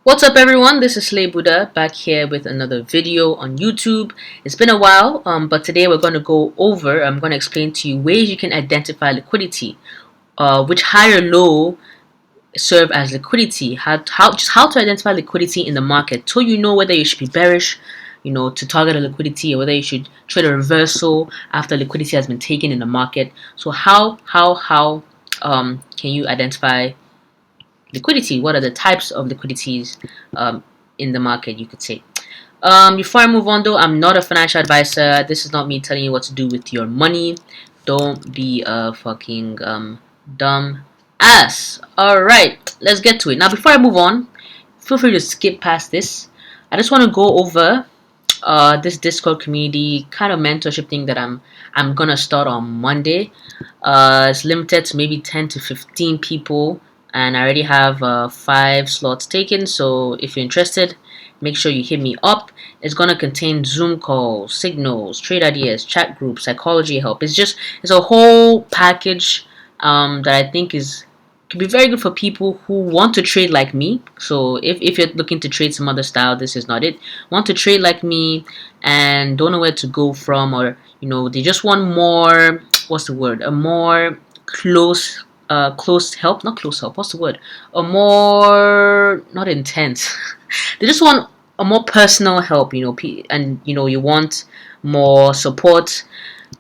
What's up everyone, this is Slay Buddha back here with another video on YouTube. It's been a while, but today we're going to I'm going to explain to you ways you can identify liquidity, which high or low serve as liquidity, just how to identify liquidity in the market so you know whether you should be bearish, to target a liquidity, or whether you should trade a reversal after liquidity has been taken in the market. So how can you identify liquidity? What are the types of liquidities in the market, you could say? Before I move on though, I'm not a financial advisor. This is not me telling you what to do with your money. Don't be a fucking dumb ass. Alright, let's get to it. Now before I move on, feel free to skip past this. I just want to go over this Discord community kind of mentorship thing that I'm gonna start on Monday. It's limited to maybe 10 to 15 people, and I already have 5 slots taken. So if you're interested, make sure you hit me up. It's gonna contain Zoom calls, signals, trade ideas, chat groups, psychology help. It's a whole package that I think could be very good for people who want to trade like me. So if you're looking to trade some other style, this is not it. Want to trade like me and don't know where to go from, or they just want more, what's the word, a more close help, not close help, what's the word, a more, not intense, they just want a more personal help, and you want more support.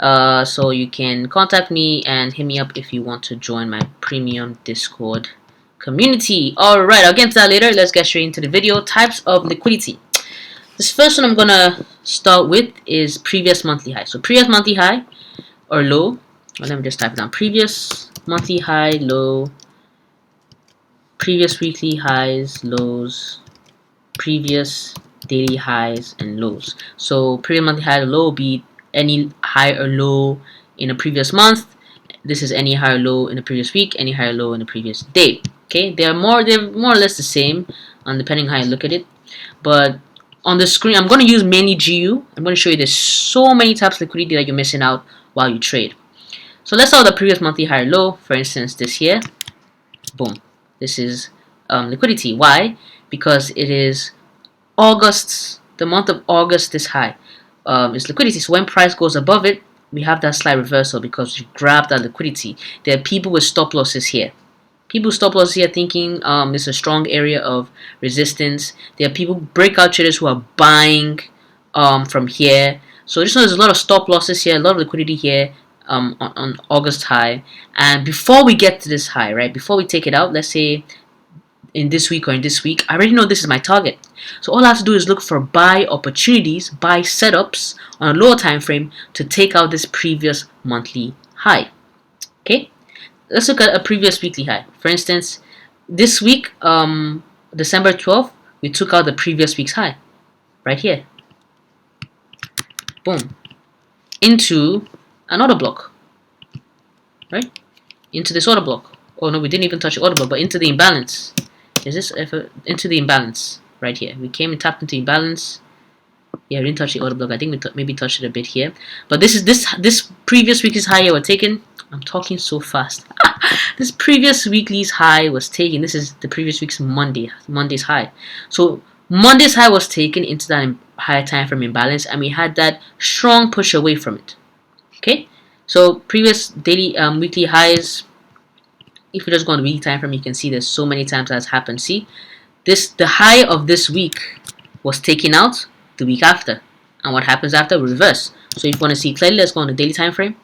So you can contact me and hit me up if you want to join my premium Discord community. Alright, I'll get into that later. Let's get straight into the video. Types of liquidity. This first one I'm gonna start with is previous monthly high. So previous monthly high or low, well, let me just type it down. Previous monthly high, low, previous weekly highs, lows, previous daily highs and lows. So previous monthly high or low will be any high or low in a previous month. This is any high or low in the previous week, any high or low in the previous day. Okay, they're more or less the same, depending how you look at it. But on the screen, I'm going to use mainly GU. I'm going to show you there's so many types of liquidity that you're missing out while you trade. So let's start with the previous monthly high or low. For instance, this here, boom. This is liquidity. Why? Because it is the month of August, this high is liquidity. So when price goes above it, we have that slight reversal because you grabbed that liquidity. There are people with stop losses here. People stop losses here thinking it's a strong area of resistance. There are people, breakout traders, who are buying from here. So just know there's a lot of stop losses here, a lot of liquidity here on August high. And before we get to this high, right, before we take it out, let's say in this week or in this week, I already know this is my target. So all I have to do is look for buy opportunities, buy setups on a lower time frame to take out this previous monthly high. Okay, let's look at a previous weekly high. For instance, this week, December 12th, we took out the previous week's high right here. Boom. Into another block, right? Into this order block. Oh no, we didn't even touch the order block, but into the imbalance. Is this into the imbalance right here? We came and tapped into imbalance. Yeah, we didn't touch the order block. I think we maybe touched it a bit here. But this previous week's high here was taken. I'm talking so fast. This previous weekly's high was taken. This is the previous week's Monday's high. So Monday's high was taken into that higher time frame imbalance, and we had that strong push away from it. Okay, so previous daily weekly highs. If you just go on the weekly time frame, you can see there's so many times that's happened. See, the high of this week was taken out the week after, and what happens after? Reverse. So if you want to see clearly, let's go on the daily time frame.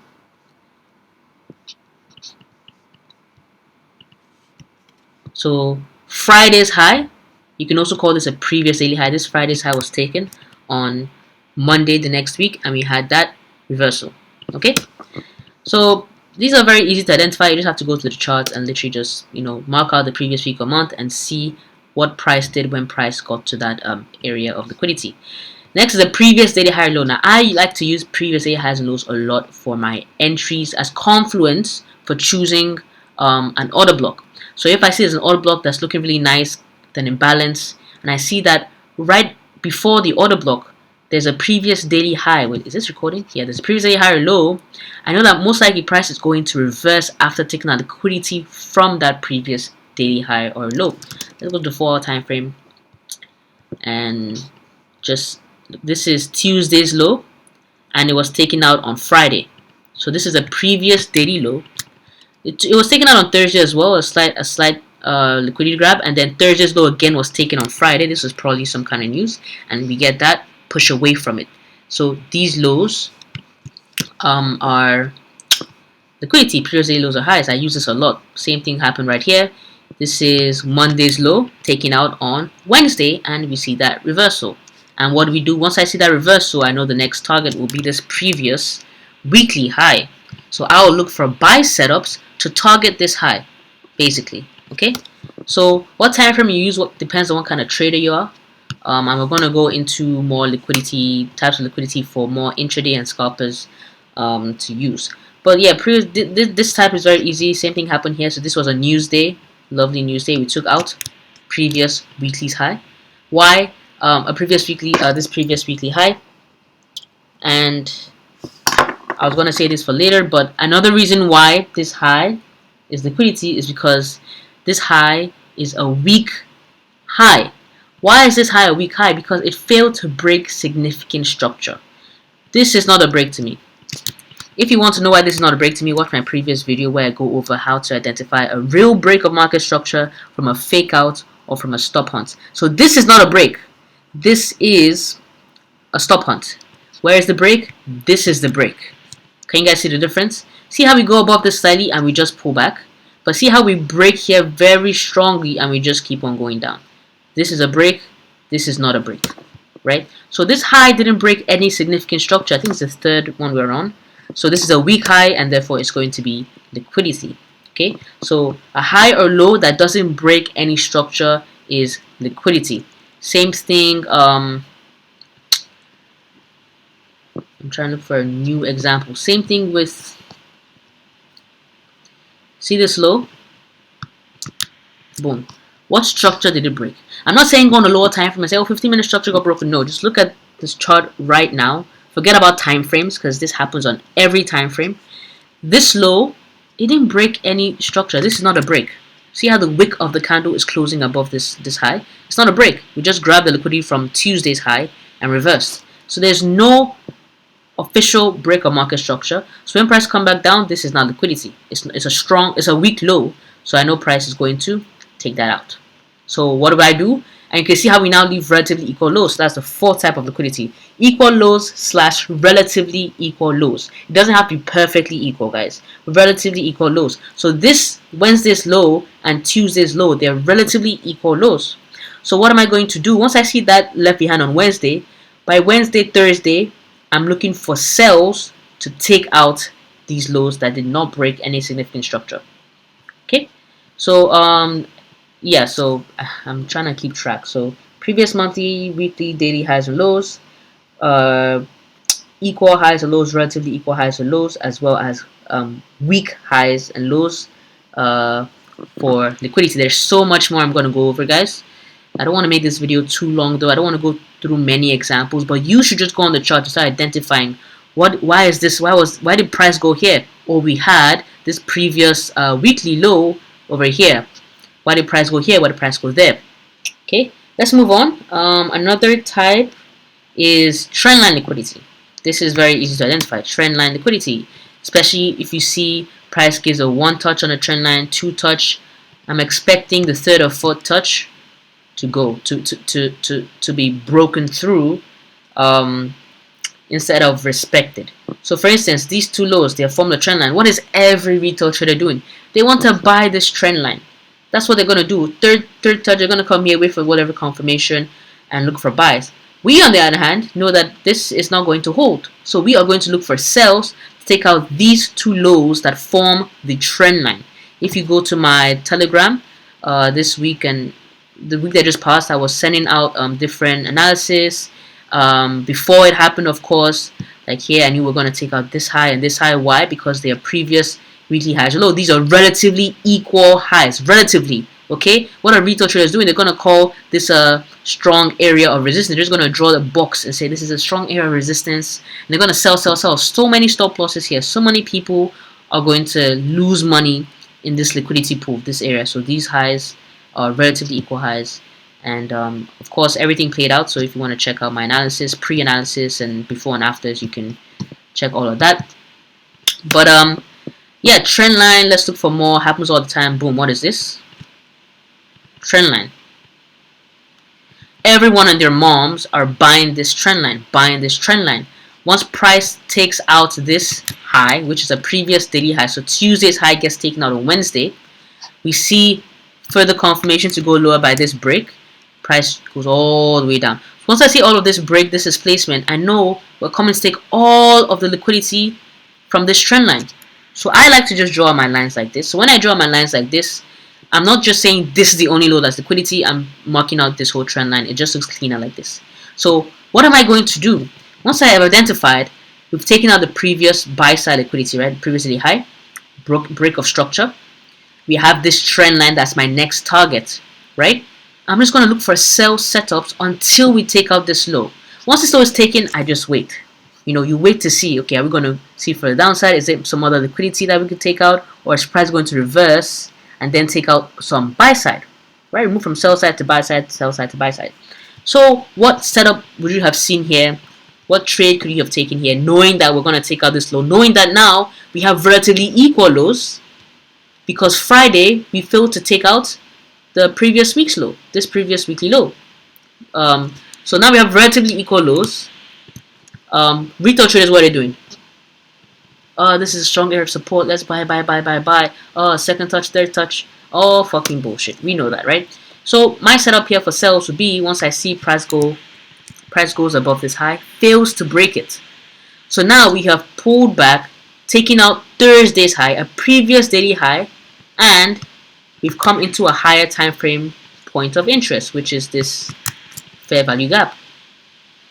So Friday's high, you can also call this a previous daily high. This Friday's high was taken on Monday the next week, and we had that reversal. Okay, so these are very easy to identify. You just have to go to the chart and literally just mark out the previous week or month and see what price did when price got to that area of liquidity. Next is the previous daily high or low. Now I like to use previous daily highs and lows a lot for my entries as confluence for choosing an order block. So if I see there's an order block that's looking really nice, then imbalance, and I see that right before the order block there's a previous daily high. Wait, is this recording? Yeah, there's a previous daily high or low. I know that most likely price is going to reverse after taking out liquidity from that previous daily high or low. Let's go to the 4-hour time frame. and just this is Tuesday's low, and it was taken out on Friday. So this is a previous daily low. It was taken out on Thursday as well, a slight liquidity grab, and then Thursday's low again was taken on Friday. This was probably some kind of news, and we get that push away from it. So these lows are liquidity. Previous day lows are highs. I use this a lot. Same thing happened right here. This is Monday's low taken out on Wednesday, and we see that reversal. And what do we do? Once I see that reversal, I know the next target will be this previous weekly high. So I'll look for buy setups to target this high, basically. Okay. So what time frame you use depends on what kind of trader you are. And we're going to go into more liquidity types of liquidity for more intraday and scalpers to use. But yeah, this type is very easy. Same thing happened here. So this was a news day, lovely news day. We took out previous weekly's high. Why? This previous weekly high. And I was going to say this for later, but another reason why this high is liquidity is because this high is a weak high. Why is this high a weak high? Because it failed to break significant structure. This is not a break to me. If you want to know why this is not a break to me, watch my previous video where I go over how to identify a real break of market structure from a fake out or from a stop hunt. So this is not a break. This is a stop hunt. Where is the break? This is the break. Can you guys see the difference? See how we go above this slightly and we just pull back? But see how we break here very strongly and we just keep on going down. This is a break. This is not a break. Right? So this high didn't break any significant structure. I think it's the third one we're on. So this is a weak high and therefore it's going to be liquidity. Okay? So a high or low that doesn't break any structure is liquidity. Same thing. I'm trying to look for a new example. Same thing with, see this low? Boom. What structure did it break? I'm not saying go on a lower time frame and say, oh, 15-minute structure got broken. No, just look at this chart right now. Forget about time frames because this happens on every time frame. This low, it didn't break any structure. This is not a break. See how the wick of the candle is closing above this high? It's not a break. We just grabbed the liquidity from Tuesday's high and reversed. So there's no official break of market structure. So when price come back down, this is not liquidity. It's a weak low. So I know price is going to take that out. So what do? And you can see how we now leave relatively equal lows. So that's the fourth type of liquidity. Equal lows / relatively equal lows. It doesn't have to be perfectly equal, guys. Relatively equal lows. So this Wednesday's low and Tuesday's low, they're relatively equal lows. So what am I going to do? Once I see that left behind on Wednesday, by Wednesday, Thursday, I'm looking for sells to take out these lows that did not break any significant structure. Okay? So yeah, so I'm trying to keep track. So previous monthly, weekly, daily highs and lows, equal highs and lows, relatively equal highs and lows, as well as weak highs and lows for liquidity. There's so much more I'm going to go over, guys. I don't want to make this video too long though. I don't want to go through many examples, but you should just go on the chart to start identifying why did price go here? Or we had this previous weekly low over here. Why did price go here? Why did price go there? Okay, let's move on. Another type is trendline liquidity. This is very easy to identify. Trendline liquidity, especially if you see price gives a 1 touch on a trend line, 2 touch. I'm expecting the 3rd or 4th touch to be broken through instead of respected. So for instance, these two lows, they form the trend line. What is every retail trader doing? They want to buy this trend line. That's what they're going to do. Third touch, they're going to come here, wait for whatever confirmation and look for buys. We, on the other hand, know that this is not going to hold. So we are going to look for sells to take out these two lows that form the trend line. If you go to my Telegram this week and the week that just passed, I was sending out different analysis. Before it happened, of course, like here, I knew we're going to take out this high and this high. Why? Because they are previous weekly highs. Look, these are relatively equal highs. Relatively, okay? What are retail traders doing? They're going to call this a strong area of resistance. They're just going to draw the box and say this is a strong area of resistance. And they're going to sell. So many stop losses here. So many people are going to lose money in this liquidity pool, this area. So these highs are relatively equal highs. And of course, everything played out. So if you want to check out my analysis, pre-analysis, and before and afters, you can check all of that. But yeah, trend line. Let's look for more. Happens all the time. Boom. What is this? Trend line. Everyone and their moms are buying this trend line. Buying this trend line. Once price takes out this high, which is a previous daily high, so Tuesday's high gets taken out on Wednesday, we see further confirmation to go lower by this break. Price goes all the way down. Once I see all of this break, this displacement, I know we're coming to take all of the liquidity from this trend line. So I like to just draw my lines like this. So when I draw my lines like this, I'm not just saying this is the only low that's liquidity. I'm marking out this whole trend line. It just looks cleaner like this. So what am I going to do? Once I have identified, we've taken out the previous buy side liquidity, right? Previously high, break of structure. We have this trend line that's my next target, right? I'm just going to look for sell setups until we take out this low. Once this low is taken, I just wait. You know, you wait to see, okay, are we going to see for the downside? Is it some other liquidity that we could take out? Or is price going to reverse and then take out some buy side, right? Move from sell side to buy side, sell side to buy side. So what setup would you have seen here? What trade could you have taken here, knowing that we're going to take out this low, knowing that now we have relatively equal lows, because Friday we failed to take out the previous week's low, this previous weekly low. So now we have relatively equal lows. Retail traders, what are they doing? This is a strong area of support. Let's buy, buy, buy, buy, buy. Second touch, third touch. Oh, fucking bullshit. We know that, right? So my setup here for sales would be once I see price goes above this high, fails to break it. So now we have pulled back, taking out Thursday's high, a previous daily high, and we've come into a higher time frame point of interest, which is this fair value gap.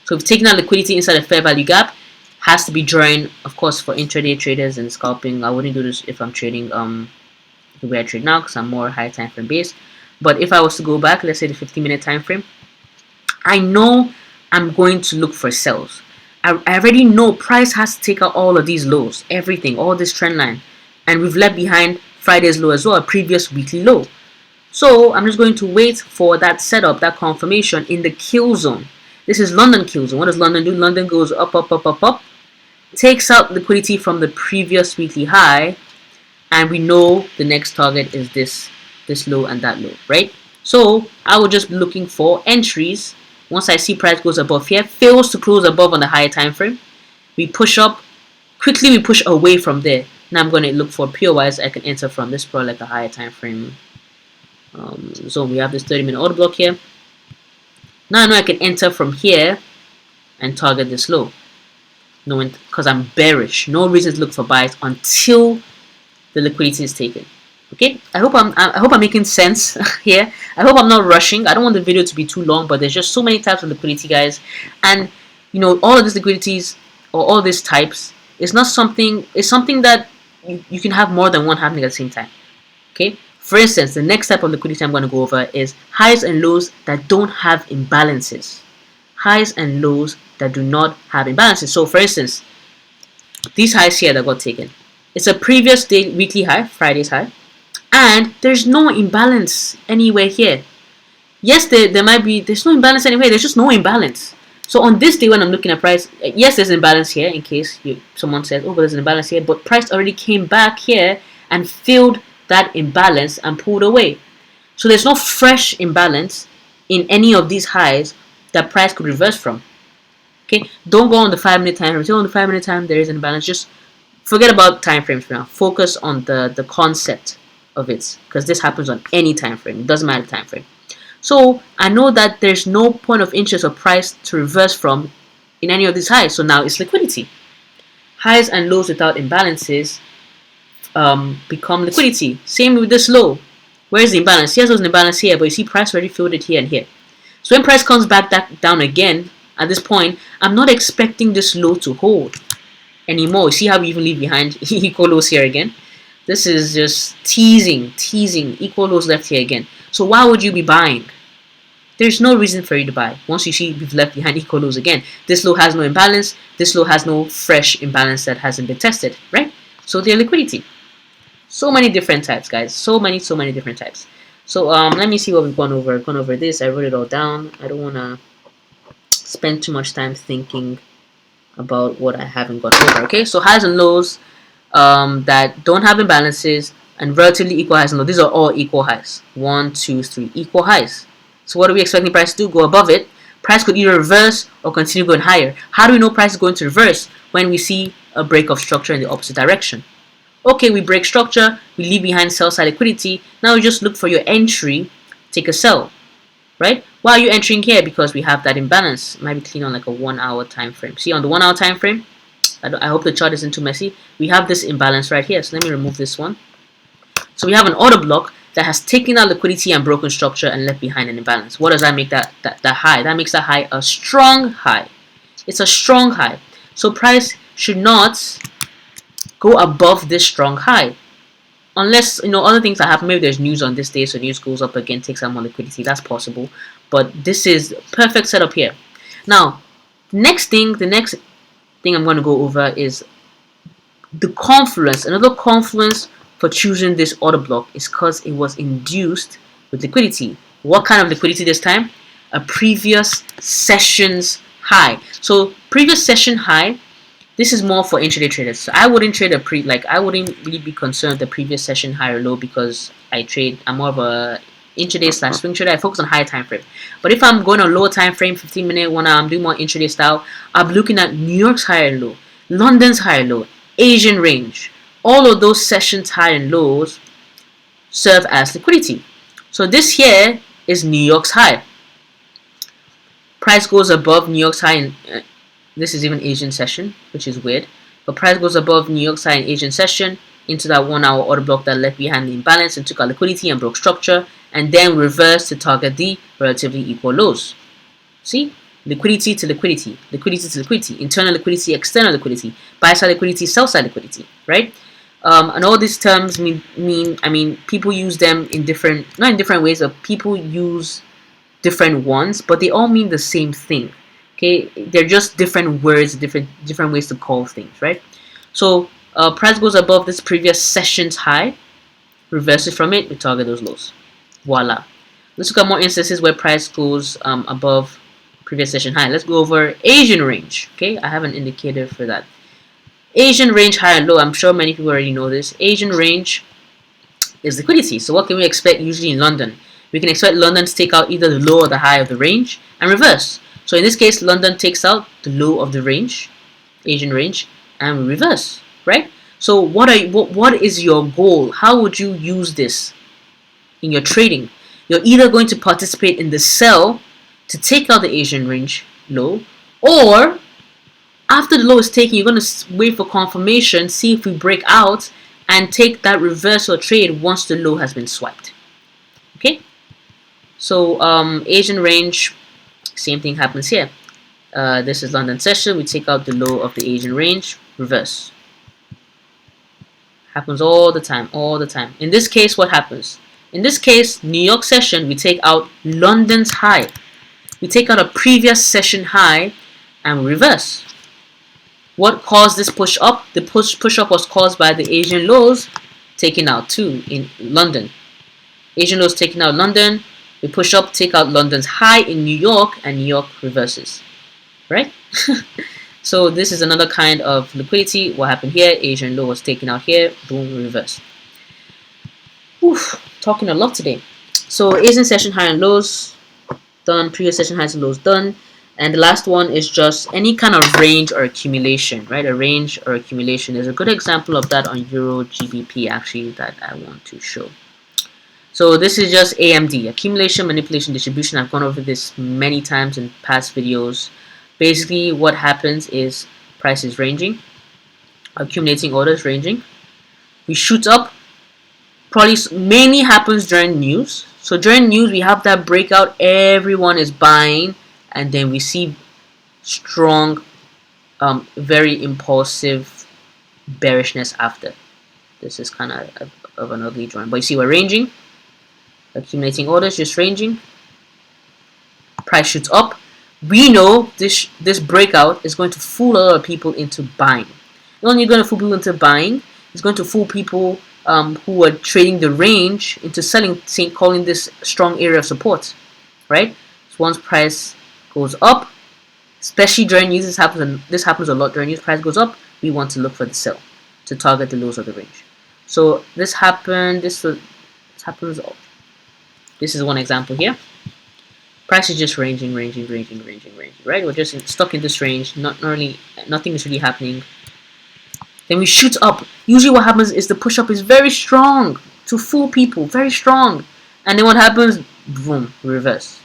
So we've taken out liquidity inside a fair value gap. Has to be drawing, of course, for intraday traders and scalping. I wouldn't do this if I'm trading the way I trade now, because I'm more high time frame based. But if I was to go back, let's say the 15-minute time frame, I know I'm going to look for sells. I already know price has to take out all of these lows, everything, all this trend line, and we've left behind Friday's low as well, a previous weekly low. So I'm just going to wait for that setup, that confirmation in the kill zone. This is London kill zone. What does London do? London goes up, up, up, up, up, takes out liquidity from the previous weekly high, and we know the next target is this low and that low, right? So I would just be looking for entries. Once I see price goes above here, fails to close above on the higher time frame, we push up quickly. We push away from there. Now I'm going to look for POIs I can enter from. This probably like a higher time frame zone. We have this 30-minute order block here. Now I know I can enter from here and target this low, knowing because I'm bearish. No reason to look for buys until the liquidity is taken. Okay, I hope I'm making sense here. I hope I'm not rushing. I don't want the video to be too long, but there's just so many types of liquidity, guys, and you know all of these liquidities or all these types is not something. It's something that you can have more than one happening at the same time. Okay. For instance, the next type of liquidity I'm going to go over is highs and lows that don't have imbalances. Highs and lows that do not have imbalances. So, for instance, these highs here that got taken. It's a previous day weekly high, Friday's high, and there's no imbalance anywhere here. Yes, there's no imbalance anywhere. There's just no imbalance. So on this day when I'm looking at price, yes, there's an imbalance here in case someone says, oh, but there's an imbalance here, but price already came back here and filled that imbalance and pulled away. So there's no fresh imbalance in any of these highs that price could reverse from. Okay, don't go on the 5-minute time frame. Until on the 5-minute time there is an imbalance. Just forget about time frames for now. Focus on the concept of it, because this happens on any time frame. It doesn't matter the time frame. So I know that there's no point of interest or price to reverse from in any of these highs. So now it's liquidity. Highs and lows without imbalances become liquidity. Same with this low. Where's the imbalance? Yes, there's an imbalance here, but you see price already filled it here and here. So when price comes back down again, at this point, I'm not expecting this low to hold anymore. You see how we even leave behind equal lows here again? This is just teasing, equal lows left here again. So why would you be buying? There's no reason for you to buy. Once you see we've left behind equal lows again, this low has no imbalance, this low has no fresh imbalance that hasn't been tested, right? So they're liquidity. So many different types, guys. So many different types. So let me see what we've gone over. Gone over this. I wrote it all down. I don't want to spend too much time thinking about what I haven't gone over. Okay, so highs and lows that don't have imbalances and relatively equal highs and lows. These are all equal highs. 1, 2, 3 equal highs. So what are we expecting price to do? Go above it. Price could either reverse or continue going higher. How do we know price is going to reverse? When we see a break of structure in the opposite direction. Okay, we break structure, we leave behind sell side liquidity. Now you just look for your entry, take a sell, right? Why are you entering here? Because we have that imbalance. It might be clean on like a 1 hour time frame. See, on the 1 hour time frame, I hope the chart isn't too messy. We have this imbalance right here. So let me remove this one. So we have an order block that has taken out liquidity and broken structure and left behind an imbalance. What does that make that high? That makes that high a strong high. It's a strong high. So price should not go above this strong high. Unless, other things that happen. Maybe there's news on this day, so news goes up again, takes out more liquidity. That's possible. But this is perfect setup here. Now, the next thing I'm going to go over is the confluence. Another confluence for choosing this order block is because it was induced with liquidity. What kind of liquidity this time? A previous session's high. So previous session high, this is more for intraday traders. So I wouldn't trade I wouldn't really be concerned with the previous session high or low because I'm more of a intraday / swing trader. I focus on higher time frame. But if I'm going on lower time frame, 15-minute, 1 hour, I'm doing more intraday style, I'm looking at New York's high and low, London's high and low, Asian range. All of those sessions high and lows serve as liquidity. So this here is New York's high. Price goes above New York's high in this is even Asian session, which is weird. But price goes above New York's high in Asian session into that 1 hour order block that left behind the imbalance and took out liquidity and broke structure, and then reversed to target the relatively equal lows. See? Liquidity to liquidity, liquidity to liquidity, internal liquidity, external liquidity, buy side liquidity, sell side liquidity, right? And all these terms mean people use them in not in different ways, but people use different ones, but they all mean the same thing. Okay, they're just different words, different ways to call things, right? So price goes above this previous session's high, reverses from it, we target those lows. Voila. Let's look at more instances where price goes above previous session high. Let's go over Asian range. Okay, I have an indicator for that. Asian range high and low. I'm sure many people already know this. Asian range is liquidity. So what can we expect usually in London? We can expect London to take out either the low or the high of the range and reverse. So in this case, London takes out the low of the range, Asian range, and we reverse, right? So what is your goal? How would you use this in your trading? You're either going to participate in the sell to take out the Asian range low, or after the low is taken, you're going to wait for confirmation, see if we break out, and take that reversal trade once the low has been swiped. Okay? So Asian range, same thing happens here. This is London session. We take out the low of the Asian range, reverse. Happens all the time, all the time. In this case, what happens? In this case, New York session, we take out London's high. We take out a previous session high and reverse. What caused this push up? The push up was caused by the Asian lows taken out too in London. Asian lows taken out London. We push up, take out London's high in New York, and New York reverses. Right? So this is another kind of liquidity. What happened here? Asian low was taken out here. Boom, reverse. Oof, talking a lot today. So Asian session high and lows done. Previous session highs and lows done. And the last one is just any kind of range or accumulation, right? A range or accumulation. There's a good example of that on Euro GBP actually that I want to show. So this is just AMD, accumulation, manipulation, distribution. I've gone over this many times in past videos. Basically what happens is price is ranging, accumulating orders ranging. We shoot up, probably mainly happens during news. So during news we have that breakout, everyone is buying, and then we see strong, very impulsive bearishness after. This is kind of an ugly drawing, but you see we're ranging. Accumulating orders, just ranging. Price shoots up. We know this breakout is going to fool a lot of people into buying. Not only going to fool people into buying, it's going to fool people who were trading the range into selling, calling this strong area of support, right? So once price goes up, especially during news, this happens a lot during news. Price goes up, we want to look for the sell to target the lows of the range. So this happened. This happens. This is one example here. Price is just ranging, right? We're just stuck in this range. Nothing is really happening. Then we shoot up. Usually what happens is the push up is very strong to fool people, very strong. And then what happens? Boom, reverse,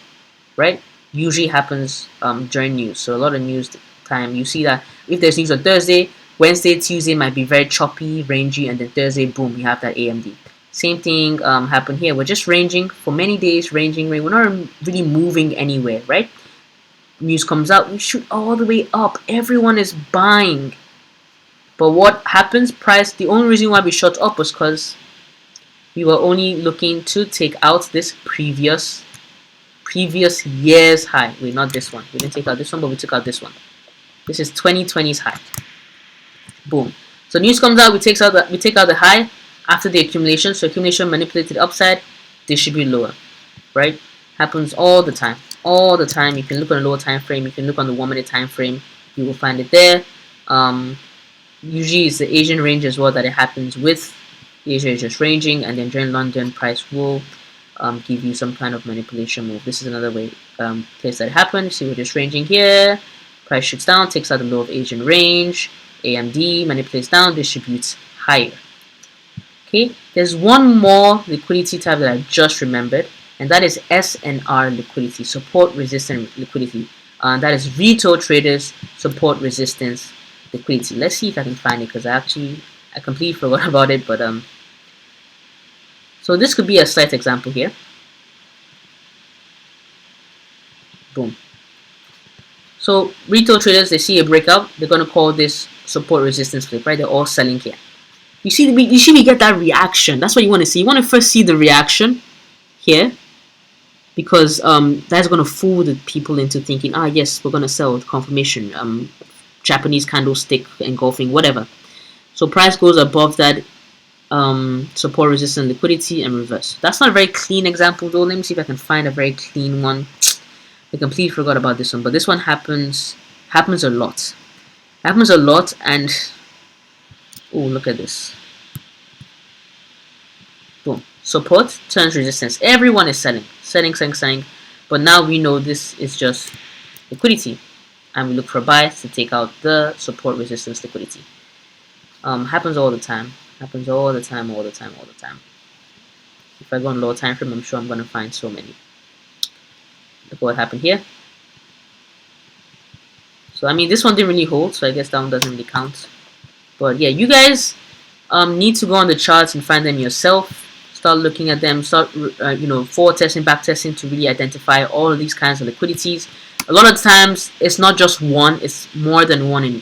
right? Usually happens during news. So a lot of news time, you see that if there's news on Thursday, Wednesday, Tuesday might be very choppy, rangy, and then Thursday, boom, you have that AMD. Same thing happened here. We're just ranging for many days, ranging. We're not really moving anywhere, right? News comes out, we shoot all the way up. Everyone is buying. But what happens? Price, the only reason why we shot up was because we were only looking to take out this previous year's high. Wait, not this one. We didn't take out this one, but we took out this one. This is 2020's high. Boom. So news comes out, we take out the high after the accumulation. So accumulation manipulated upside, distribute lower, right? Happens all the time. All the time. You can look on a lower time frame. You can look on the 1 minute time frame. You will find it there. Usually it's the Asian range as well that it happens with. Asia is just ranging, and then during London, price will give you some kind of manipulation move. This is another way place that it happens. See, we're just ranging here. Price shoots down, takes out the low of Asian range. AMD manipulates down, distributes higher. Okay, there's one more liquidity type that I just remembered, and that is SNR liquidity, support resistance liquidity. That is retail traders support resistance liquidity. Let's see if I can find it, because I completely forgot about it. But so this could be a slight example here. Boom. So retail traders, they see a breakout, they're going to call this support resistance flip, right? They're all selling here. You see, we get that reaction. That's what you want to see. You want to first see the reaction here, because that's going to fool the people into thinking, yes, we're going to sell with confirmation. Japanese candlestick engulfing, whatever. So price goes above that support resistance liquidity and reverse. That's not a very clean example though. Let me see if I can find a very clean one. I completely forgot about this one, but this one happens a lot. Happens a lot. And oh, look at this. Boom. Support turns resistance. Everyone is selling. But now we know this is just liquidity, and we look for buys to take out the support resistance liquidity. Happens all the time. Happens all the time. If I go on lower time frame, I'm sure I'm going to find so many. Look what happened here. So I mean, this one didn't really hold, so I guess that one doesn't really count. But yeah, you guys need to go on the charts and find them yourself. Start looking at them. Start forward testing, back testing to really identify all of these kinds of liquidities. A lot of times it's not just one; it's more than one.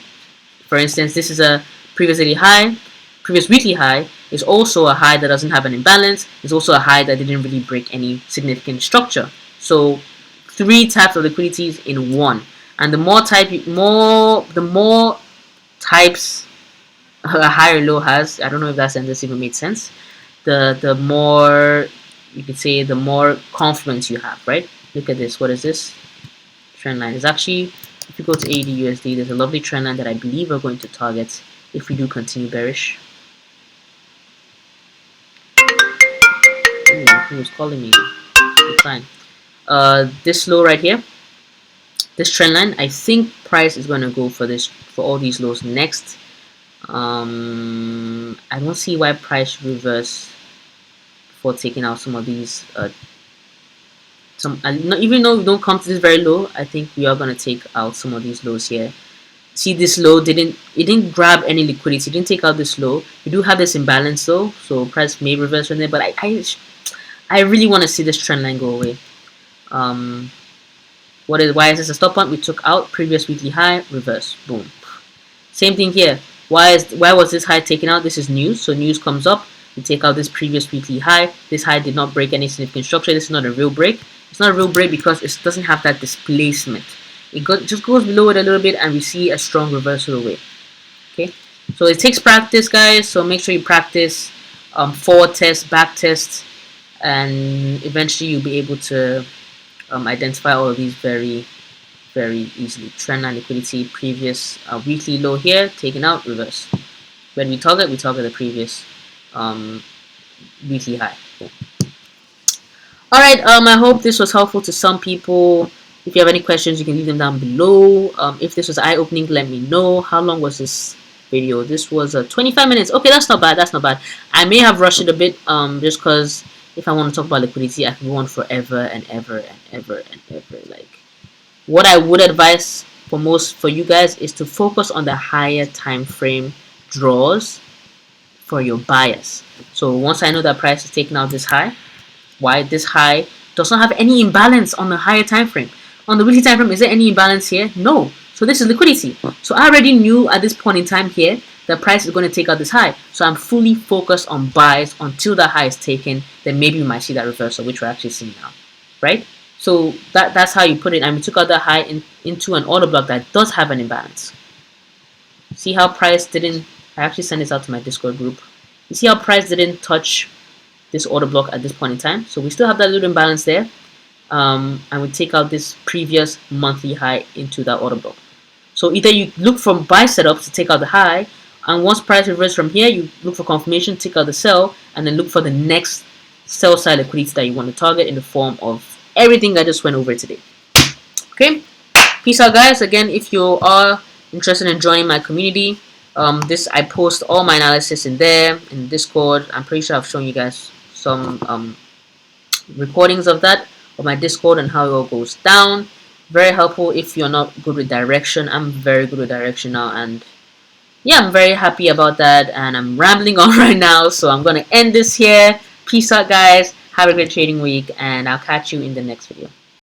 For instance, this is a previous weekly high. Is also a high that doesn't have an imbalance. It's also a high that didn't really break any significant structure. So 3 types of liquidities in one. And the more types a higher low has, I don't know if that sentence even made sense, the more, you could say, the more confluence you have, right? Look at this. What is this? Trendline. Is actually, if you go to AUD USD, there's a lovely trendline that I believe we're going to target if we do continue bearish. Ooh, who's calling me? It's fine. This low right here, this trend line, I think price is going to go for all these lows next. I don't see why price should reverse before taking out some of these. Even though we don't come to this very low, I think we are going to take out some of these lows here. See, this low didn't grab any liquidity. It didn't take out this low. We do have this imbalance though, so price may reverse from there. But I really want to see this trend line go away. Why is this a stop point? We took out previous weekly high, reverse, boom. Same thing here. Why was this high taken out? This is news. So news comes up, we take out this previous weekly high. This high did not break any significant structure. This is not a real break. It's not a real break because it doesn't have that displacement. It just goes below it a little bit, and we see a strong reversal away. Okay, so it takes practice, guys. So make sure you practice forward test, back test, and eventually you'll be able to identify all of these very easily. Trendline liquidity, previous weekly low here, taken out, reverse. When we target the previous weekly high. Alright, I hope this was helpful to some people. If you have any questions, you can leave them down below. If this was eye-opening, let me know. How long was this video? This was 25 minutes. Okay, that's not bad. That's not bad. I may have rushed it a bit just because if I want to talk about liquidity, I can go on forever and ever and ever and ever. Like, what I would advise for you guys is to focus on the higher time frame draws for your bias. So once I know that price is taking out this high, why this high does not have any imbalance on the higher time frame. On the weekly time frame, is there any imbalance here? No. So this is liquidity. So I already knew at this point in time here the price is going to take out this high. So I'm fully focused on buys until that high is taken. Then maybe we might see that reversal, which we're actually seeing now, right? So that's how you put it. And we took out that high into an order block that does have an imbalance. See how price didn't. I actually sent this out to my Discord group. You see how price didn't touch this order block at this point in time. So we still have that little imbalance there. And we take out this previous monthly high into that order block. So either you look for buy setups to take out the high, and once price reverses from here, you look for confirmation, take out the sell, and then look for the next sell side liquidity that you want to target in the form of everything I just went over today. Okay, peace out, guys. Again, if you are interested in joining my community, I post all my analysis in there in Discord. I'm pretty sure I've shown you guys some recordings of that on my Discord and how it all goes down. Very helpful if you're not good with direction. I'm very good with direction now, and yeah, I'm very happy about that. And I'm rambling on right now, so I'm gonna end this here. Peace out, guys. Have a great trading week, and I'll catch you in the next video.